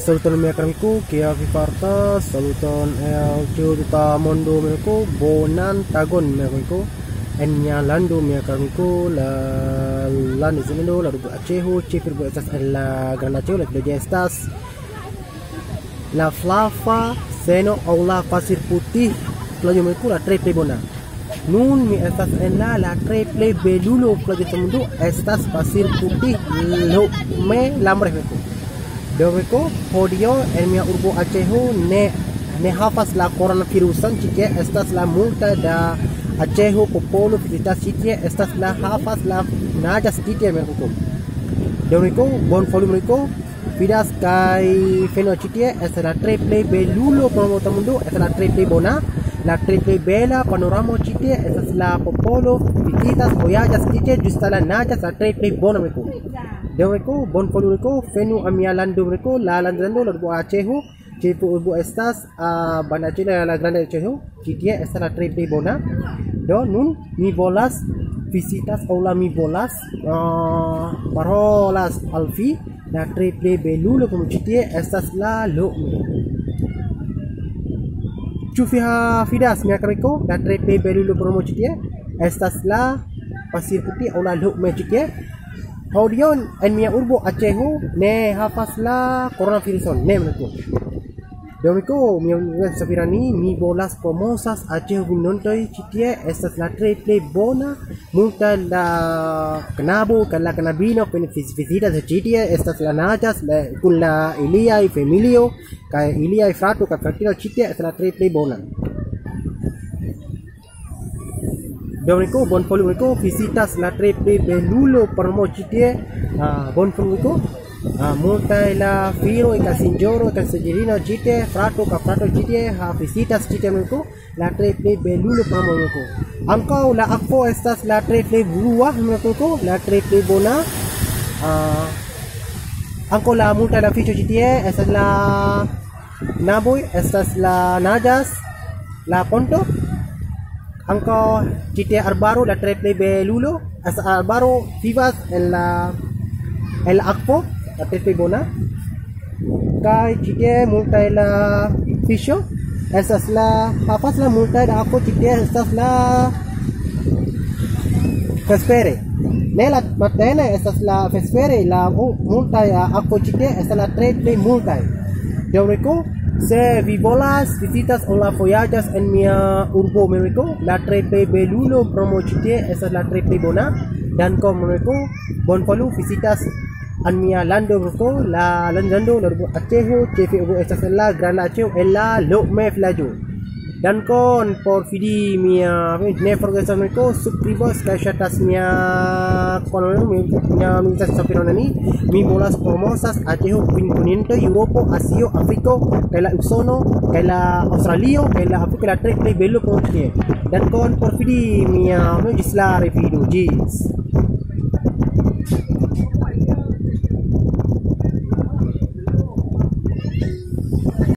Saluton mia karangku, kia viparta, saluton el juta mondo mereko, bonan tagon mereko, enya lando mia karangku, la lando zemendo, la rubu acehu, cipir bu estas la granacho, la de estas, la flava, seno au la pasir putih, pelajo mereko la triple bona. Nun mi estas en la triple belulo pelajo temundo, estas pasir putih, lo me lambre mereko. Deweko podio en mia urbo Aceho ne havas la coronavirusan ĉi estas la multa da Aceho popolo vizitas ĉi estas la havas la naĝas ĉi tie merko. Deweko bonvolumiko vidas kaj feno ĉi tie estas la tre plej belulo por la mundo, estas la tre plej bona, la tre plej bela panoramo ĉi tie estas la popolo vizitas vojaĝas ĉi tie ĝusta la naĝas la tre plej bona merko. Deweko bonvolumiko fenu amia lando mereko la lando la urbo Aceho cipu urbo estas banacila la grande Aceho ĉi tie estas la tre plej bona. Do nun mi volas visitas aŭ la mi volas parolas al vi la tre plej belulo como ĉi tie estas la lomo. Ĉu vi vidas mia kariko la tre plej belulo como ĉi tie estas la pasir putih aŭ la lomo ĉi tie. Hodion en mia urbo Aceho ne havas la coronaviruson ne mereko. Domiko mi sapirani mi volas promosas Aceho vinontoj ĉi tie estas la tre plej bona, multa la knabo kaj la knabino vizitas ĉi tie estas la naĝas kun la iliaj familio kaj iliaj frato kaj fratino ĉi tie estas la tre plej bona. Domiko bonvolumiko visitas la tre plej belulo promo ĉi tie bonvolumiko multaj la viroj kaj sinjoroj kaj sinjorino ĉi tie frato kaj frato ĉi tie visitas ĉi tie merko la tre plej belulo promo merko. Ankaŭ la akvo estas la tre plej blua merko, la tre plej bona. Ankaŭ la multaj la fiŝoj ĉi tie estas la naboj, estas la naĝas la ponto. Ankaŭ ĉi tie arbaro la tre plej belulo, estas arbaro vivas en la akvo, la tre plej bona. Kaj ĉi tie multaj la fiŝo, estas la havas la multaj la akvo ĉi tie estas la vespere. Ne la matene estas la vespere, la multaj akvo ĉi tie estas la tre plej multaj. Deweko se vi volas visitas o la vojaĝas en mia urbo Memeko, la tre plej belulo promo ĉi tie estas la tre plej bona. Dankon Memeko, bonvolu visitas en mia lando Memeko, la lando la urbo Aceho, ĉefe urbo estas en la granda Aceho en la lokma vilaĝo. Dankon por vidi mia ne forgesu Memeko subskribos kaj ŝatas mia kanalo mia sapironi. Mi volas promosas Aceho kontinento Eŭropo, Azio, Afriko kaj la Usono kaj la Aŭstralio kaj la Afriko la tre plej belo por tie. Dankon por vidi mia ĝis la revido. Ĝis